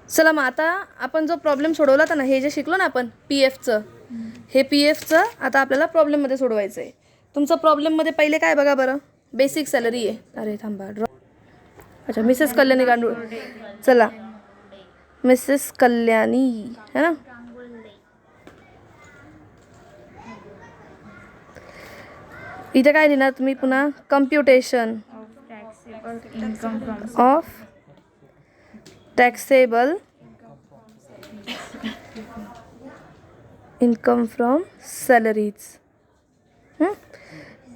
चला मग आता आपण जो प्रॉब्लेम सोडवला होता ना, हे जे शिकलो ना आपण पी एफचं, हे पी एफचं आता आपल्याला प्रॉब्लेममध्ये सोडवायचं आहे. तुमचं प्रॉब्लेममध्ये पहिले काय बघा बरं, बेसिक सॅलरी आहे. अरे थांबा, अच्छा मिसेस कल्याणी गांडूळ. चला मिसेस कल्याणी है ना, इथे काय लिहिणार तुम्ही पुन्हा, computation of taxable income from salaries.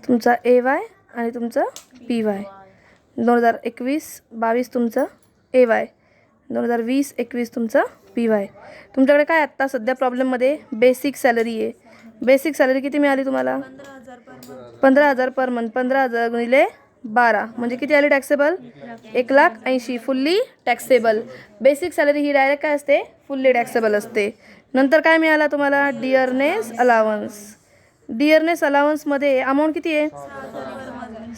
तुमचा ए वाय आणि तुमचं पी वाय. 2021-22 तुमचं ए वाय, 2020-21 तुमचं पी वाय. तुमच्याकडे काय आत्ता सध्या प्रॉब्लेममध्ये बेसिक सॅलरी आहे. बेसिक सॅलरी किती मिळाली तुम्हाला, 15,000 पर मंथ. 15,000 गुणिले 12 म्हणजे किती आली taxable, 1,80,000 fully taxable. Basic salary ही डायरेक्ट काय असते, फुल्ली टॅक्सेबल असते. नंतर काय मिळाला तुम्हाला, डिअरनेस अलावन्स. डिअरनेस अलावन्समध्ये अमाऊंट किती आहे,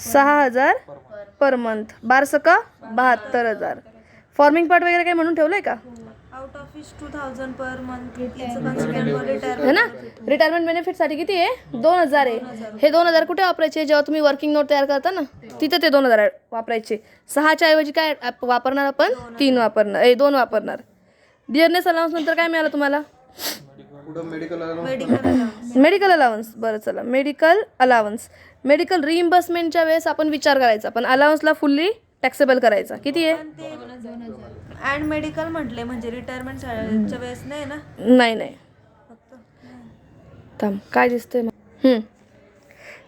6,000 पर मंथ. 12 72,000. फॉर्मिंग पार्ट वगैरे काही म्हणून ठेवलं आहे का, आउट ऑफ 2,000 पर मंथ है ना. रिटायरमेंट बेनिफिटसाठी किती आहे, 2,000 आहे. हे 2,000 कुठे वापरायचे, जेव्हा तुम्ही वर्किंग नोट तयार करता ना, तिथं ते 2,000 वापरायचे. 6च्या ऐवजी काय वापरणार आपण, 2 वापरणार. डिअरनेस अलाउन्स नंतर काय मिळालं तुम्हाला, मेडिकल अलाउन्स. बरं चला, मेडिकल अलाउन्स. मेडिकल रिइम्बर्समेंटच्या वेळेस आपण विचार करायचा, पण अलाउन्सला फुल्ली टॅक्सेबल करायचा. किती आहे, अँड मेडिकल म्हटले म्हणजे रिटायरमेंटच्या वेळेस नाही ना, नाही थांब काय दिसतंय,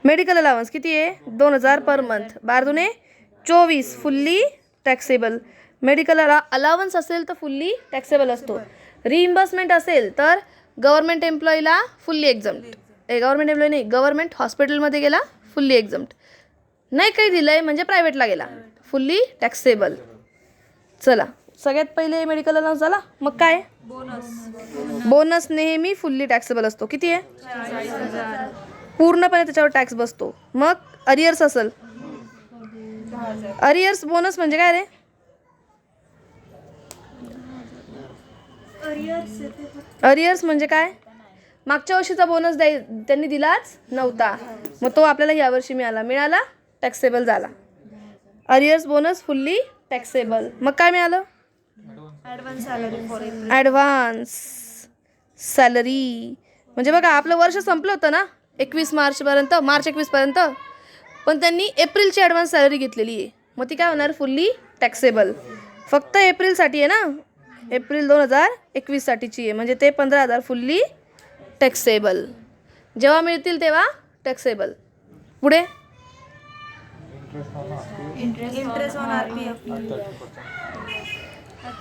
मेडिकल अलाउन्स किती आहे, 2,000 per month. 12-24 fully taxable. Medical allowance असेल तर फुल्ली टॅक्सेबल असतो. रिइम्बर्समेंट असेल तर गव्हर्नमेंट एम्प्लॉईला फुल्ली एक्झम्प्ट. गव्हर्नमेंट एम्प्लॉई नाही, गव्हर्नमेंट हॉस्पिटलमध्ये गेला फुल्ली एक्झम्प्ट. नाही काही दिलं आहे म्हणजे प्रायव्हेटला गेला फुल्ली टॅक्सेबल. चला सगळ्यात पहिले मेडिकल अलाउन्स झाला, मग काय बोनस नेहमी फुल्ली टॅक्सेबल असतो. किती आहे, पूर्णपणे त्याच्यावर टॅक्स बसतो. मग अरियर्स असेल, अरियर्स बोनस म्हणजे काय रे, अरियर्स म्हणजे काय, मागच्या वर्षीचा बोनस त्यांनी दिलाच नव्हता, मग तो आपल्याला यावर्षी मिळाला टॅक्सेबल झाला. Arrears bonus fully taxable. मग काय मिळालं, ॲडव्हान्स सॅलरी. म्हणजे बघा आपलं वर्ष संपलं होतं ना 21 मार्चपर्यंत, मार्च 21 पर्यंत, पण त्यांनी एप्रिलची ॲडव्हान्स सॅलरी घेतलेली आहे. मग ती काय होणार, फुल्ली टॅक्सेबल. फक्त एप्रिलसाठी आहे ना, एप्रिल 2021 साठीची आहे, म्हणजे ते 15,000 फुल्ली टॅक्सेबल. जेव्हा मिळतील तेव्हा टॅक्सेबल. पुढे interest on RPF,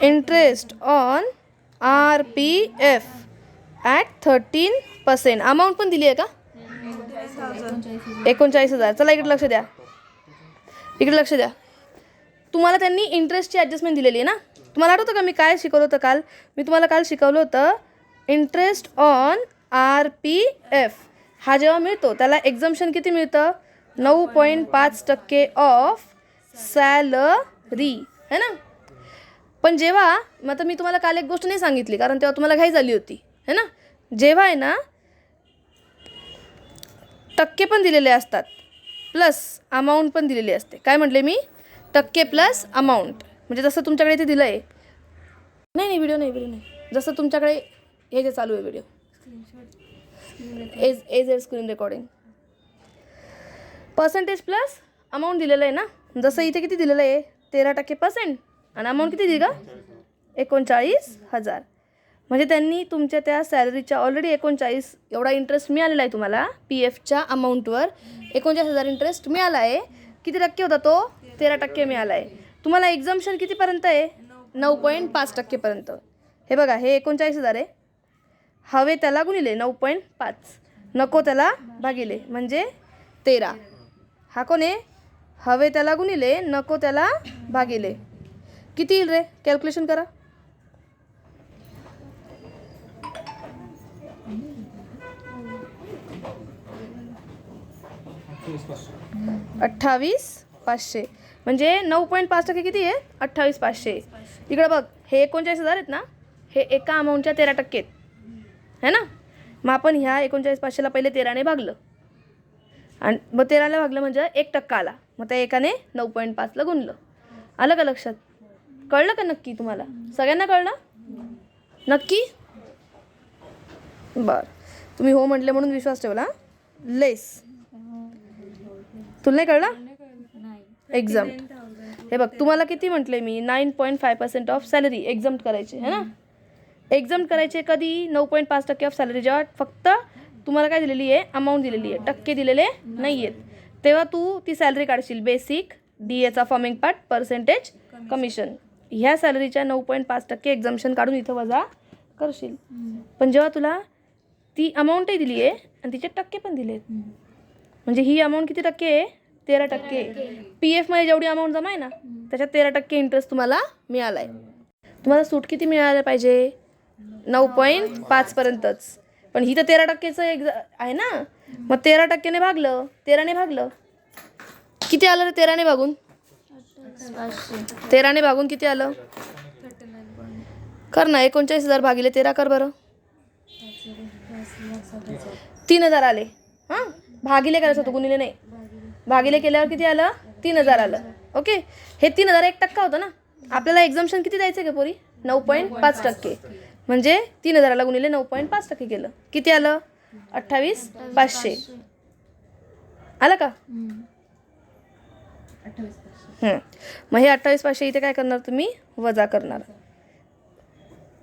interest on RPF at 13%. Amount पण दिली आहे का, 39,000. चला इकडे लक्ष द्या, इकडे लक्ष द्या. तुम्हाला त्यांनी इंटरेस्टची ॲडजस्टमेंट दिलेली आहे ना. तुम्हाला आठवतं का मी काय शिकवलं होतं काल, मी तुम्हाला काल शिकवलं होतं इंटरेस्ट ऑन RPF हा जेव्हा मिळतो त्याला एक्झम्पशन किती मिळतं, 9.5% ऑफ सॅलरी है ना. पण जेव्हा मग मी तुम्हाला काल एक गोष्ट नाही सांगितली, कारण तेव्हा तुम्हाला घाई झाली होती है ना. जेव्हा आहे ना टक्के पण दिलेले असतात प्लस अमाऊंट पण दिलेली असते. काय म्हटले मी, टक्के प्लस अमाऊंट. म्हणजे जसं तुमच्याकडे इथे दिलं आहे, नाही व्हिडिओ नाही, जसं तुमच्याकडे हे जे चालू आहे video as screen recording, percentage plus amount दिलेलं आहे ना. जसं इथे किती दिलेलं आहे, 13% आणि अमाऊंट किती दिली का, 39,000. म्हणजे त्यांनी तुमच्या त्या सॅलरीच्या ऑलरेडी 39 एवढा इंटरेस्ट मिळालेला आहे तुम्हाला. पी एफच्या अमाऊंटवर 39,000 इंटरेस्ट मिळाला आहे. किती टक्के होता तो, 13% मिळाला आहे. तुम्हाला एक्झम्पशन कितीपर्यंत आहे, 9.5%पर्यंत. हे बघा हे 39,000 आहे, हवे त्याला गुणिले 9.5, नको त्याला भागिले म्हणजे 13. हा कोण आहे, हवे त्याला गुणिले नको त्याला भागिले. किती येईल रे, कॅल्क्युलेशन करा. 28,500. म्हणजे 9.5% किती आहे? 28,500. इकडं बघ, हे 39,000 आहेत ना, हे एका अमाऊंटच्या 13% आहेत है ना. मग आपण ह्या 39,500ला पहिले 13ने भागलं आणि मग 13ने भागलं म्हणजे 1% आला. मग त्या एकाने 9.5ला गुणलं. आलं का लक्षात? कळलं का नक्की तुम्हाला? सगळ्यांना कळलं नक्की? बरं, तुम्ही हो म्हटले म्हणून विश्वास ठेवला. लेस तुला नाही कळलं? एक्झाम हे बघ, तुम्हाला किती म्हटले मी? 9.5% ऑफ सॅलरी एक्झम्प्ट करायचे है ना. एक्झम्प्ट करायचे कधी? 9.5% ऑफ सॅलरी, जेव्हा फक्त तुम्हाला काय दिलेली आहे? अमाऊंट दिलेली आहे, टक्के दिलेले नाही आहेत, तेव्हा तू ती सॅलरी काढशील. बेसिक, DAचा फॉर्मिंग पार्ट, पर्सेंटेज, कमिशन. ह्या सॅलरीच्या 9.5% एक्झम्पशन काढून इथं वजा करशील. पण जेव्हा तुला ती अमाऊंटही दिली आहे आणि तिचे टक्के पण दिले आहेत, म्हणजे ही अमाऊंट किती टक्के आहे? 13%. PF मध्ये जेवढी अमाऊंट जमा आहे ना, त्याच्यात 13% इंटरेस्ट तुम्हाला मिळाला आहे. तुम्हाला सूट किती मिळायला पाहिजे? 9.5पर्यंतच. पण ही तर 13%चं आहे ना. मग 13%ने भागलं, 13ने भागलं, किती आलं रे? 13ने भागून 13ने भागून किती आलं? कर ना, 39,000 भागिले 13 कर बरं. 3,000 आले. हां, भागिले करायचं होतं, गुणिले नाही. भागिले केल्यावर किती आलं? 3,000 आलं. ओके, हे 3,000 1% होतं ना. आपल्याला एक्झम्पशन किती द्यायचं आहे का पोरी? 9.5%. म्हणजे 3,000ला गुणिले 9.5% केलं, किती आलं? 28,500. आलं का? मग हे 28,500 इथे काय करणार तुम्ही? वजा करणार.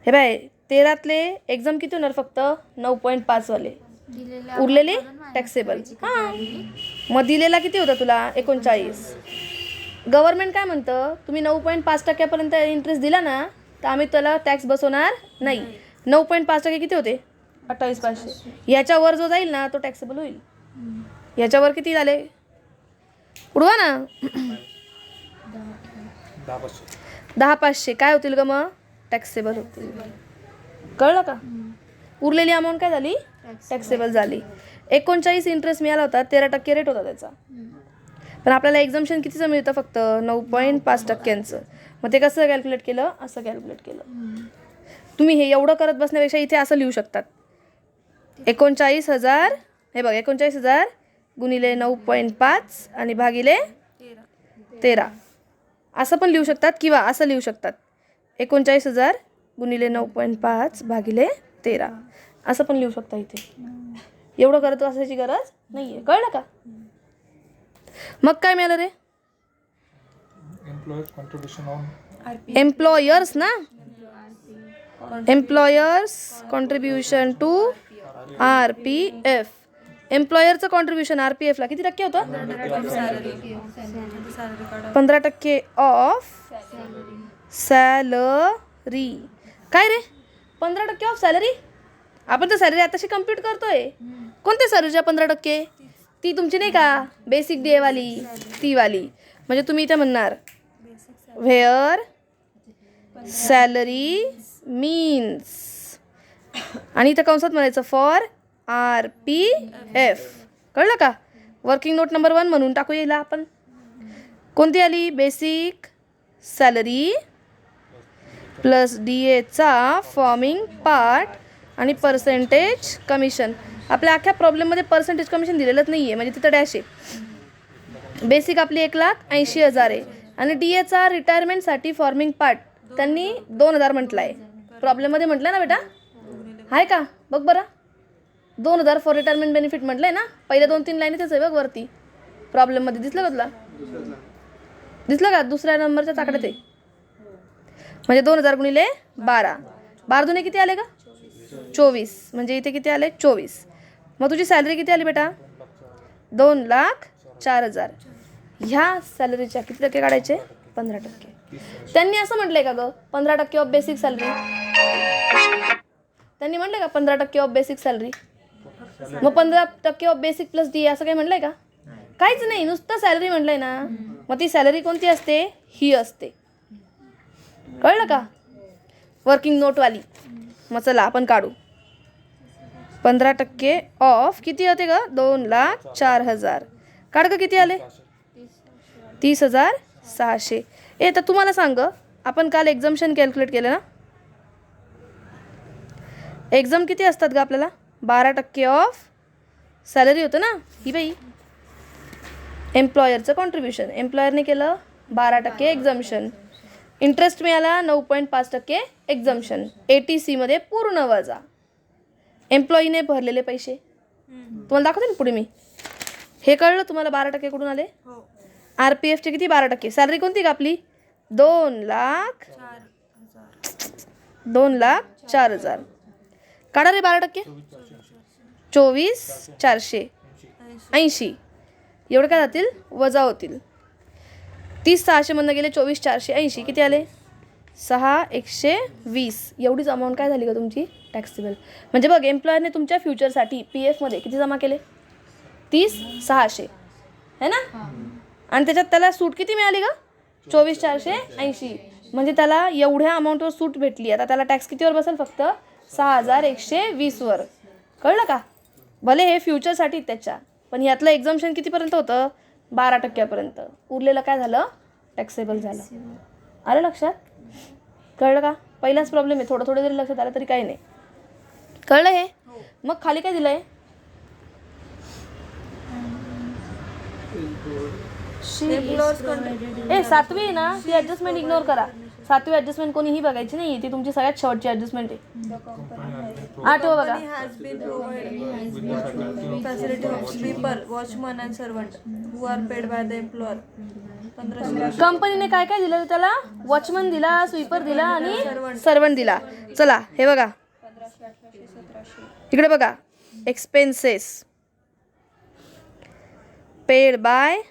हे बाय, 13तले एक्झाम किती होणार? फक्त 9.5 वाले, उरलेले टॅक्सेबल. हां, मग दिलेला किती होता तुला? 39. गव्हर्नमेंट काय म्हणतं? तुम्ही 9.5%पर्यंत इंटरेस्ट दिला ना, तर आम्ही त्याला टॅक्स बसवणार नाही. 9.5% किती होते? 28,500. याच्यावर जो जाईल ना, तो टॅक्सेबल होईल. याच्यावर किती झाले? उडवा ना. 10,500 काय होतील ग? मग टॅक्सेबल होतील. कळलं का? उरलेली अमाऊंट काय झाली? टॅक्सेबल झाली. 39 इंटरेस्ट मिळाला होता, 13% रेट होता त्याचा. पण आपल्याला एक्झम्पशन कितीचं मिळतं? फक्त 9.5%. मग ते कसं कॅल्क्युलेट केलं? असं कॅल्क्युलेट केलं. तुम्ही हे एवढं करत बसण्यापेक्षा इथे असं लिहू शकतात. 39,000, हे बघ, 39,000 गुणिले 9.5 आणि भागिले 13 असं पण लिहू शकतात, किंवा असं लिहू शकतात. 39,000 गुणिले 9.5 भागिले 13 असं पण लिहू शकता. इथे एवढं करत असायची गरज नाही आहे. कळलं का? मग काय मिळालं रे? एम्प्लॉयर्स ना, एम्प्लॉयर्स कॉन्ट्रीब्युशन टू RPF. एम्प्लॉयरचं कॉन्ट्रीब्युशन RPFला किती टक्के होतं? 15% ऑफ सॅलरी. काय रे? 15% ऑफ सॅलरी? आपण तर सॅलरी आताशी कम्प्यूट करतोय. कोणत्या सॅलरीच्या 15%? ती तुमची नाही का, बेसिक DA वाली, ती वाली. म्हणजे तुम्ही इथे म्हणणार व्हेअर सॅलरी मीन्स, आणि इथं कंसात म्हणायचं फॉर RPF. कळलं का? वर्किंग नोट नंबर 1 म्हणून टाकू येईल आपण. कोणती आली? बेसिक सॅलरी प्लस DAचा फॉर्मिंग पार्ट आणि पर्सेंटेज कमिशन. आपल्या अख्ख्या प्रॉब्लेममध्ये पर्सेंटेज कमिशन दिलेलंच नाही आहे, म्हणजे तिथं डॅश आहे. बेसिक आपली 1,80,000 आहे आणि DAचा रिटायरमेंटसाठी फॉर्मिंग पार्ट त्यांनी 2,000 म्हटलं आहे. प्रॉब्लेममध्ये म्हटलं ना बेटा, आहे का? बघ बरं, 2,000 फॉर रिटायरमेंट बेनिफिट म्हटलं आहे ना. पहिल्या 2-3 लाईनीतच आहे बघ वरती प्रॉब्लेममध्ये. दिसलं का तुला? दिसलं का? दुसऱ्या नंबरच्या आकड्यात आहे. म्हणजे 2,000 गुणिले 12, 12 दुने किती आले का? 24. म्हणजे इथे किती आले? 24. मग तुझी सॅलरी किती आली बेटा? 2,04,000. ह्या सॅलरीच्या किती टक्के काढायचे? 15%. त्यांनी असं म्हटलंय का ग? 15% ऑफ बेसिक सॅलरी. त्यांनी म्हटलंय का 15% ऑफ बेसिक सॅलरी? मग 15% ऑफ बेसिक प्लस DA असं काही म्हटलंय का? काहीच नाही, नुसतं सॅलरी म्हटलंय ना. मग ती सॅलरी कोणती असते? ही असते. कळलं का? वर्किंग नोटवाली. मग चला आपण काढू. 15% ऑफ किती होते ग? 2,04,000. काढ का? किती आले? 30,000 600. तर तुम्हाला सांग, आपण काल एक्झम्पशन कॅल्क्युलेट केलं ना. एक्झाम किती असतात का आपल्याला? 12% ऑफ सॅलरी होतं ना. ही बाई एम्प्लॉयरचं कॉन्ट्रीब्युशन, एम्प्लॉयरने केलं 12% एक्झम्पशन, इंटरेस्ट मिळाला 9.5% एक्झम्पशन, ATCमध्ये पूर्ण वजा, एम्प्लॉईने भरलेले पैसे. तुम्हाला दाखवते ना पुढे मी. हे कळलं तुम्हाला 12% कुठून आले? RPFचे किती? 12%. सॅलरी कोणती का आपली? 2,04,000. काढा रे 12%. 24,480. एवढं काय जातील? वजा होतील. 30,600 मधनं गेले 24,480. किती आले? 6,120. एवढीच अमाऊंट काय झाली का तुमची? टॅक्सेबल. म्हणजे बघ, एम्प्लॉयरने तुमच्या फ्युचरसाठी PFमध्ये किती जमा केले? 30,600 है ना. आणि त्याच्यात त्याला सूट किती मिळाली का? 24,480. म्हणजे त्याला एवढ्या अमाऊंटवर सूट भेटली. आता त्याला टॅक्स कितीवर बसेल? फक्त 6,120वर. कळलं का? भले हे फ्युचरसाठी त्याच्या, पण यातलं एक्झम्पशन कितीपर्यंत होतं? 12%पर्यंत. उरलेलं काय झालं? टॅक्सेबल झालं. आलं लक्षात? कळलं का? पहिलाच प्रॉब्लेम आहे. थोडं जरी लक्षात आलं तरी काही नाही. कळलं हे? मग खाली काय दिलं आहे? सातवी आहे ना, ती ॲडजस्टमेंट इग्नोर करा. 7वी ॲडजस्टमेंट कोणीही बघायची नाही. ती तुमची सगळ्यात शेवटची ॲडजस्टमेंट आहे. आठवं बघा. Facility of sweeper, watchman and servant who are paid by the employer. 1500. कंपनीने काय काय दिलं त्याला? वॉचमन दिला, स्वीपर दिला आणि सर्वंट दिला. चला हे बघा, इकडे बघा. Expenses paid by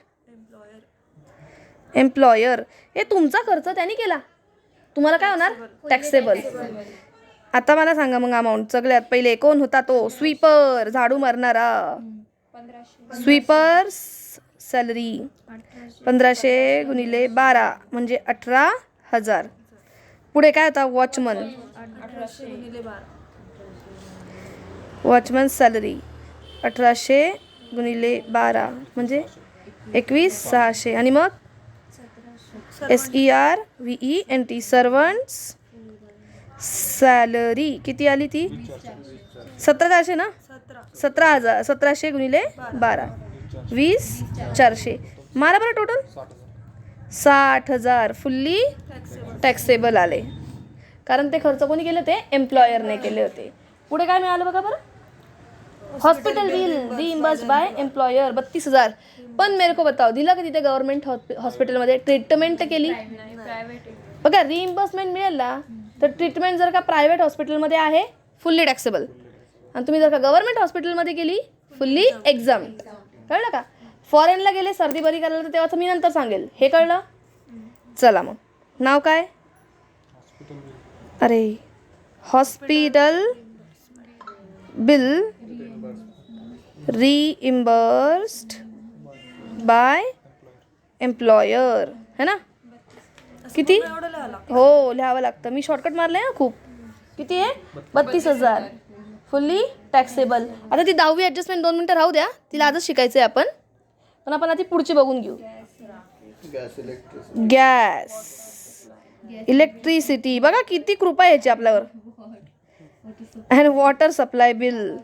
employer. हे तुमचा खर्च त्यांनी केला. तुम्हाला काय होणार? टॅक्सेबल. आता मला सांगा मग अमाऊंट. सगळ्यात पहिले कोण होता तो? स्वीपर, झाडू मारणारा. स्वीपर सॅलरी 1500 गुणिले 12 म्हणजे 18,000. पुढे काय होता? वॉचमन. 1800 गुणिले 12. वॉचमन सॅलरी 1800 गुणिले 12 म्हणजे 21,600. आणि मग SERVENT सर्वंट्स सॅलरी किती आली ती? 17,400 ना. 17,000. 1700 गुणिले 12 20,400. मारा बरं टोटल. 60,000 फुल्ली टॅक्सेबल आले. कारण ते खर्च कोणी केले होते? एम्प्लॉयरने केले होते. पुढे काय मिळालं बघा बरं. Hospital bill reimbursed by employer 32,000. पण मेरे को बताओ, दिला का तिथे गव्हर्नमेंट हॉस्पिटलमध्ये ट्रीटमेंट केली? बघा, रिइम्बर्समेंट मिळेल ना, तर ट्रीटमेंट जर का प्रायव्हेट हॉस्पिटलमध्ये आहे फुल्ली टॅक्सेबल, आणि तुम्ही जर का गव्हर्नमेंट हॉस्पिटलमध्ये केली फुल्ली एक्झाम्प्ट. कळलं का? फॉरेनला गेले सर्दी बरी करायला तर तेव्हाच मी नंतर सांगेल. हे कळलं? चला मग नाव काय? अरे, hospital bill reimbursed by employer है ना. किती? हो, लिहावं लागतं. मी शॉर्टकट मारलं आहे ना खूप. किती आहे? 32,000 फुल्ली टॅक्सेबल. आता ती 10वी ॲडजस्टमेंट 2 मिनटं राहू द्या, तिला आजच शिकायचं आहे आपण. पण आपण आधी पुढची बघून घेऊ. Gas electricity. बघा किती कृपा यायची आपल्यावर. And water supply bill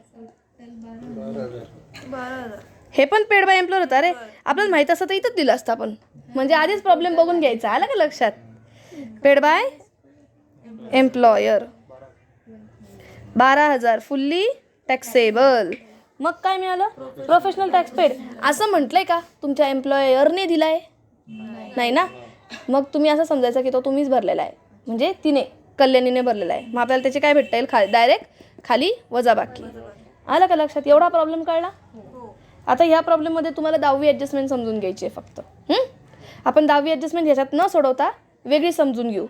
12,000. हे पण पेड बाय एम्प्लॉयर होतं. अरे, आपल्याला माहीत असतं तर इथंच दिलं असतं आपण. म्हणजे आधीच प्रॉब्लेम बघून घ्यायचा. आलं का लक्षात? Paid by employer 12,000 fully taxable. मग काय मिळालं? Professional tax paid. असं म्हटलंय का तुमच्या एम्प्लॉयरने दिलाय? नाही ना. मग तुम्ही असं समजायचं की तो तुम्हीच भरलेला आहे, म्हणजे तिने, कल्याणीने भरलेला आहे. मग आपल्याला त्याचे काय भेटता येईल? डायरेक्ट खाली वजा बाकी. आलं का लक्षात? एवढा प्रॉब्लेम कळला? आता ह्या प्रॉब्लेममध्ये तुम्हाला 10वी ॲडजस्टमेंट समजून घ्यायची आहे फक्त. आपण 10वी ॲडजस्टमेंट ह्याच्यात न सोडवता वेगळी समजून घेऊ.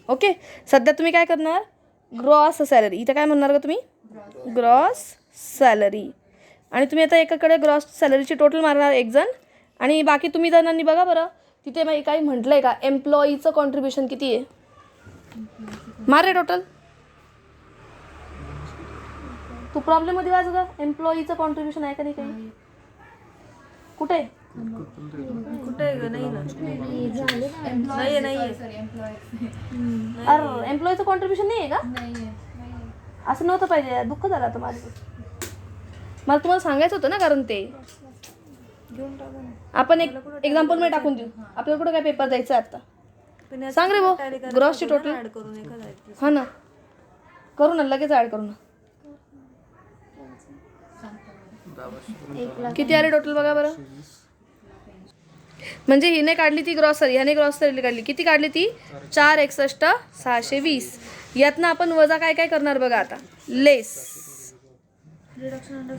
ओके. सध्या तुम्ही काय करणार? Gross salary. इथं काय म्हणणार का तुम्ही? Gross salary. आणि तुम्ही आता एकाकडे ग्रॉस सॅलरीची टोटल मारणार एक जण, आणि बाकी तुम्ही जणांनी बघा बरं तिथे मग काही म्हटलं आहे का? एम्प्लॉईचं कॉन्ट्रीब्युशन किती आहे? मार रे टोटल. तू प्रॉब्लेममध्ये वाच का? एम्प्लॉईचं कॉन्ट्रीब्युशन आहे का नाही काही? कुठे? कुठे आहे ग? नाही ना, नाहीये. अरे एम्प्लॉईचं कॉन्ट्रीब्युशन नाही आहे का? असं नव्हतं पाहिजे, दुःख झालं आता माझं. मला तुम्हाला सांगायचं होतं ना, कारण ते घेऊन टाका ना. आपण एक एक्झाम्पल मध्ये टाकून देऊ. आपल्याला कुठं काय पेपर द्यायचं आहे आता? पण यात सांग रे भाऊ, tally करायला ग्रॉसची लागतं टोटल. ना add करून एखादा आहे. हा ना, करू ना, लगेच ऍड करू ना. किती आले टोटल बघा बरं. म्हणजे हिने काढली ती ग्रॉसरी, ह्याने ग्रॉसरी काढली. किती काढली ती? 4,61,620. यातनं आपण वजा काय काय करणार बघा आता. लेस,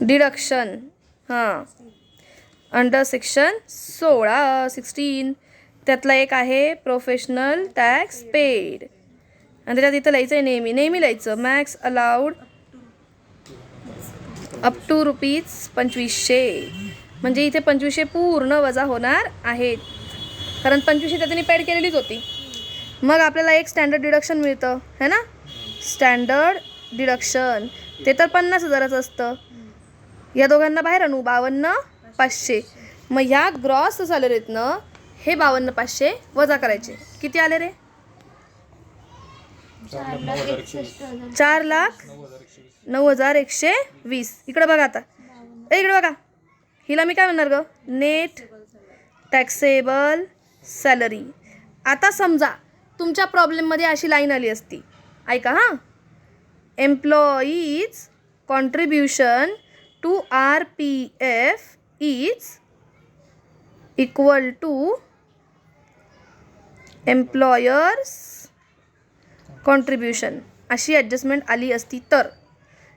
डिडक्शन, हां, अंडर सेक्शन 16 त्यातला एक आहे प्रोफेशनल टॅक्स पेड. आणि त्याच्यात इथं लिहायचं आहे नेहमी लिहायचं मॅक्स अलाउड अप टू ₹2500. म्हणजे इथे 2500 पूर्ण वजा होणार आहेत, कारण 2500 त्याच्याने पेड केलेलीच होती. मग आपल्याला एक स्टँडर्ड डिडक्शन मिळतं है ना. स्टँडर्ड डिडक्शन ते तर 50,000चं असतं. या दोघांना बाहेर आणू, 52,500. मग ह्या ग्रॉस सॅलरीतनं हे 52,500 वजा करायचे. किती आले रे? 4,09,120. इकडे बघा आता, इकडे बघा. हिला मी काय म्हणणार ग? Net taxable salary. आता समजा तुमच्या प्रॉब्लेममध्ये अशी लाईन आली असती, ऐका हां. Employee's contribution to RPF is equal to employer's contribution. अशी ॲडजस्टमेंट आली असती तर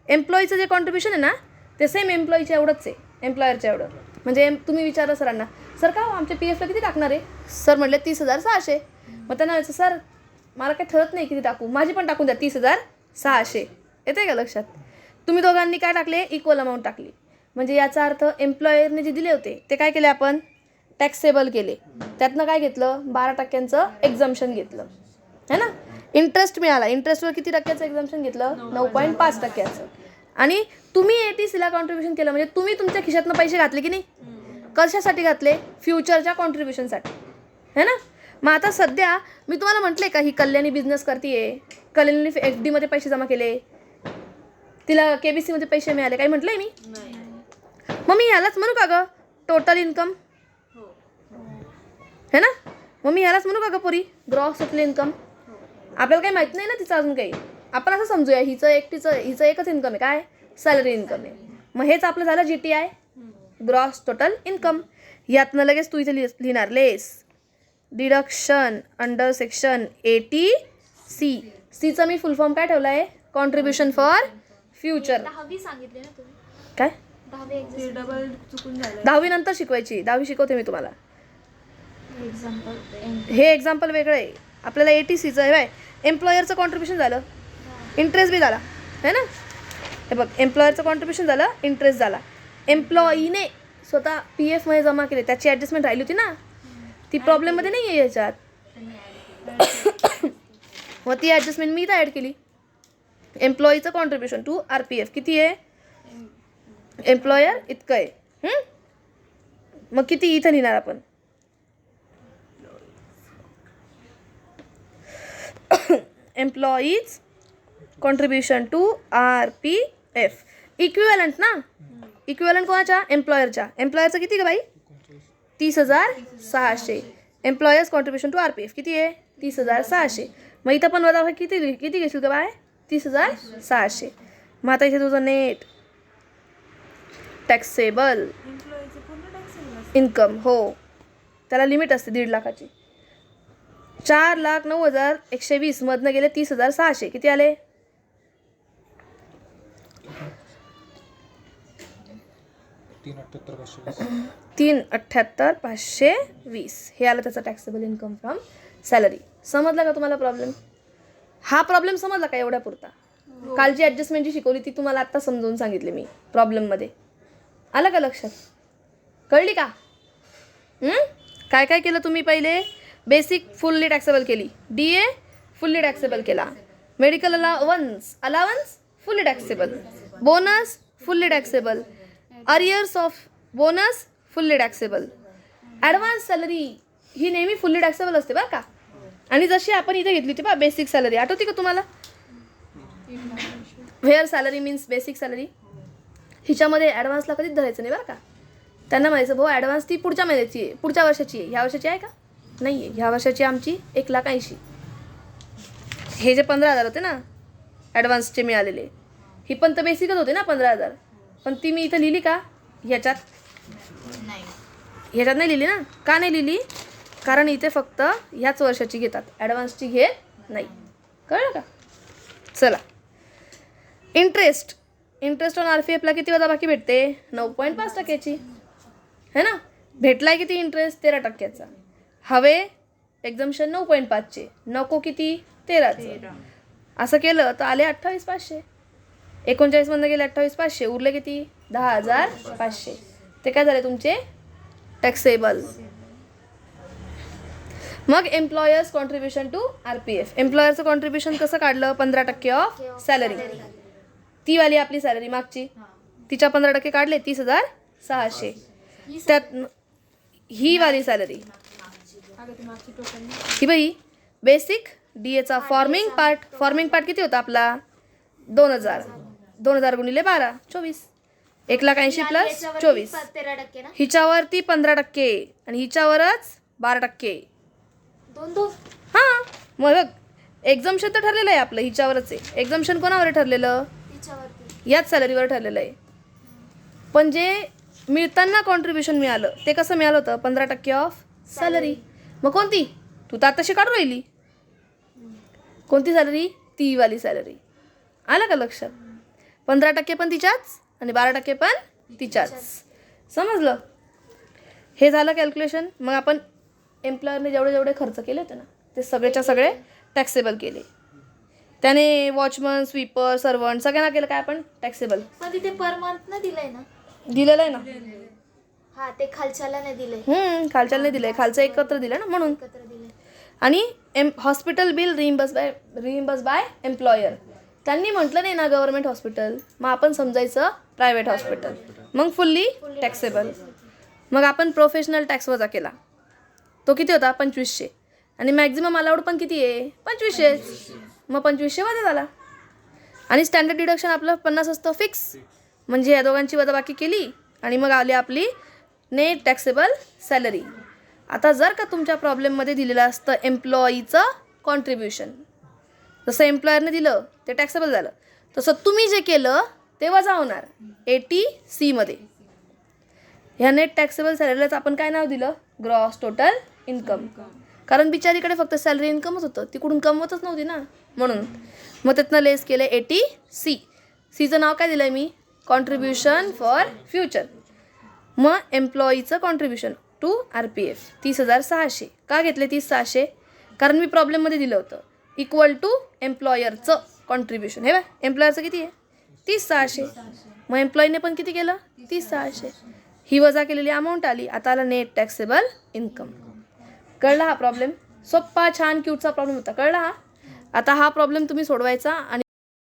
एम्प्लॉईचं जे कॉन्ट्रीब्युशन आहे ना, ते सेम एम्प्लॉईच्या एवढंच आहे, एम्प्लॉयरच्या एवढं. म्हणजे तुम्ही विचारलं सरांना, सर का आमच्या PFला किती टाकणार आहे? सर म्हटले 30,600. मग त्यांना म्हणायचं, सर मला काही ठरत नाही किती टाकू, माझी पण टाकून द्या 30,600. येते का लक्षात? तुम्ही दोघांनी काय टाकले? इक्वल अमाऊंट टाकली. म्हणजे याचा अर्थ एम्प्लॉयरने जे दिले होते ते काय केले आपण? टॅक्सेबल केले. त्यातनं काय घेतलं? 12% एक्झम्पशन घेतलं है ना. इंटरेस्ट मिळाला. इंटरेस्टवर किती टक्क्याचं एक्झम्पशन घेतलं? 9.5%. आणि तुम्ही ATCला कॉन्ट्रीब्युशन केलं, म्हणजे तुम्ही तुमच्या खिशातनं पैसे घातले की नाही? कशासाठी घातले? फ्युचरच्या कॉन्ट्रीब्युशनसाठी है ना. मग आता सध्या मी तुम्हाला म्हटले का ही कल्याणी बिझनेस करते, कल्याणीने FDमध्ये पैसे जमा केले, तिला KBCमध्ये पैसे मिळाले, काही म्हटलंय मी? मग मी ह्यालाच म्हणू का ग टोटल इन्कम है ना. मग मी ह्यालाच म्हणू का ग पोरी ग्रॉस टोटल इन्कम. आपल्याला काही माहित नाही ना तिचं अजून काही. आपण असं समजूया हिचं एकच इन्कम आहे, काय? सॅलरी इन्कम आहे. मग हेच आपलं झालं GTI, ग्रॉस टोटल इन्कम. यातनं लगेच तू इथे लिहिणार लेस डिडक्शन अंडर सेक्शन 80C. सीचं मी फुल फॉर्म काय ठेवला आहे? Contribution for future. 10वी सांगितले ना तुम्ही? काय? 10वी ते डबल चुकून झालं. 10वी नंतर शिकवायची, 10वी शिकवते मी तुम्हाला. एक्झाम्पल. हे एक्झाम्पल वेगळं आहे. आपल्याला ATCचं आहे बाय. एम्प्लॉयरचं कॉन्ट्रीब्युशन झालं, इंटरेस्ट बी झाला है ना. हे बघ, एम्प्लॉयरचं कॉन्ट्रीब्युशन झालं, इंटरेस्ट झाला. एम्प्लॉईने स्वतः PFमध्ये जमा केले, त्याची ॲडजस्टमेंट राहिली होती ना, ती प्रॉब्लेममध्ये नाही आहे याच्यात. मग ती ॲडजस्टमेंट मी इथं ॲड केली. एम्प्लॉईचं कॉन्ट्रीब्युशन टू RPF किती आहे? एम्प्लॉयर इतकं आहे. मग किती इथं लिहिणार आपण? Employee's contribution to RPF equivalent ना. इक्विवलंट कोणाच्या? एम्प्लॉयरच्या. एम्प्लॉयरचं किती का बाई? 30,600. एम्प्लॉयर्स कॉन्ट्रीब्युशन टू RPF किती आहे? 30,600. मग इथं पण वजा किती घेशील का बाय? 30,600. मग आता इथे तुझं नेट टॅक्सेबल एम्प्लॉईचे पूर्ण टॅक्स इन्कम, हो त्याला लिमिट असते 1.5 लाखाची. 4,09,120 मधनं गेले 30,600. किती आले? 3,78,520. हे आलं त्याचं टॅक्सेबल इन्कम फ्रॉम सॅलरी. समजला का तुम्हाला प्रॉब्लेम? हा प्रॉब्लेम समजला का एवढ्या पुरता? कालची ॲडजस्टमेंट जी शिकवली ती तुम्हाला आत्ता समजावून सांगितली मी प्रॉब्लेममध्ये. आलं का लक्षात? कळली का? काय काय केलं तुम्ही? पहिले बेसिक फुल्ली टॅक्सेबल केली, DA फुल्ली टॅक्सेबल केला, medical allowance fully taxable, bonus fully taxable, arrears of bonus fully taxable, advance salary ही नेहमी फुल्ली टॅक्सेबल असते बरं का. आणि जशी आपण इथे घेतली होती बा बेसिक सॅलरी, आठवते का तुम्हाला? Where salary means basic salary. हिच्यामध्ये ॲडव्हान्सला कधीच धरायचं नाही बरं का. त्यांना म्हणायचं भाऊ ॲडव्हान्स ती पुढच्या महिन्याची आहे, पुढच्या वर्षाची आहे. ह्या वर्षाची आहे का? नाही आहे. ह्या वर्षाची आमची 1,80,000. हे जे 15,000 होते ना ॲडव्हान्सचे मिळालेले, ही पण तर बेसिकच होते ना 15,000. पण ती मी इथं लिहिली का? ह्याच्यात नाही लिहिली ना. का नाही लिहिली? कारण इथे फक्त ह्याच वर्षाची घेतात, ॲडव्हान्सची घेत नाही. कळलं का? चला, इंटरेस्ट ऑन RPFला किती वजाबाकी भेटते? 9.5% है ना. भेटलाय किती इंटरेस्ट? 13%. हवे एक्झम्पशन 9.5चे, नको किती? 13चं. असं केलं तर आले 28,500. 39मधनं गेले 28,500, उरले किती? 10,500. ते काय झाले तुमचे? टॅक्सेबल. मग एम्प्लॉयर्स कॉन्ट्रीब्युशन टू RPF. एम्प्लॉयरचं कॉन्ट्रीब्युशन कसं काढलं? 15% ऑफ सॅलरी. ती वाली आपली सॅलरी मागची, तिच्या 15% काढले, 30,600. त्यात ही वाली सॅलरी, ही बाई बेसिक DAचा फॉर्मिंग पार्ट किती होता आपला? 2,000 गुणिले 12, 24. 1,80,000 प्लस 24. हिच्यावरती 15% आणि हिच्यावरच 12%. हां, मग बघ एक्झम्पशन तर ठरलेलं आहे आपलं, हिच्यावरच आहे. एक्झम्पशन कोणावर ठरलेलं? याच सॅलरीवर ठरलेलं आहे. पण जे मिळताना कॉन्ट्रीब्युशन मिळालं ते कसं मिळालं होतं? 15% ऑफ सॅलरी. मग कोणती? तू तर आताशी काढून राहिली. कोणती सॅलरी? ती वाली सॅलरी. आलं का लक्षात? 15% पण तिच्याच आणि 12% पण तिच्याच. समजलं? हे झालं कॅल्क्युलेशन. मग आपण एम्प्लॉयरने जेवढे खर्च केले होते ना ते सगळेच्या सगळे टॅक्सेबल केले. त्याने वॉचमन, स्वीपर, सर्वंट सगळ्यांना केलं काय आपण? टॅक्सेबल. पण तिथे पर मंथ ना दिलंय ना. दिलेलं आहे ना. हा, ते खालच्याला नाही दिलंय. खालच्याला नाही दिलंय, खालचं एकत्र दिलं ना म्हणून. एकत्र दिलंय. आणि hospital bill reimburse by employer. त्यांनी म्हटलं नाही ना गव्हर्नमेंट हॉस्पिटल, मग आपण समजायचं प्रायव्हेट हॉस्पिटल. मग फुल्ली टॅक्सेबल. मग आपण प्रोफेशनल टॅक्स वजा केला, तो किती होता? 2,500. आणि मॅक्झिमम अलाउड पण किती आहे? 2,500. मग 2,500 वजा झाला. आणि स्टँडर्ड डिडक्शन आपलं 50 असतं फिक्स. म्हणजे या दोघांची वजाबाकी केली आणि मग आली आपली नेट टॅक्सेबल सॅलरी. आता जर का तुमच्या प्रॉब्लेममध्ये दिलेलं असतं एम्प्लॉईचं कॉन्ट्रीब्युशन, जसं एम्प्लॉयरने दिलं ते टॅक्सेबल झालं, तसं तुम्ही जे केलं ते वजा होणार 80C मध्ये. ह्या नेट टॅक्सेबल सॅलरीलाच आपण काय नाव दिलं? Gross total income. कारण बिचारीकडे फक्त सॅलरी इन्कमच होतं, तिकडून कमवतच नव्हती ना म्हणून. मग त्यातनं लेस केले 80C. सीचं नाव काय दिलं आहे मी? Contribution for future. मग एम्प्लॉईचं कॉन्ट्रीब्युशन टू RPF 30,600. का घेतले 30,600? कारण मी प्रॉब्लेममध्ये दिलं होतं इक्वल टू एम्प्लॉयरचं कॉन्ट्रीब्युशन. हे बघ एम्प्लॉयरचं किती आहे? 30,600. मग एम्प्लॉईने पण किती केलं? 30,600. ही वजा केलेली अमाऊंट आली. आता आला नेट टॅक्सेबल इन्कम. कळला हा प्रॉब्लेम? सोप्पा छान क्यूटचा प्रॉब्लेम होता. कळला हा? आता हा प्रॉब्लेम तुम्ही सोडवायचा आणि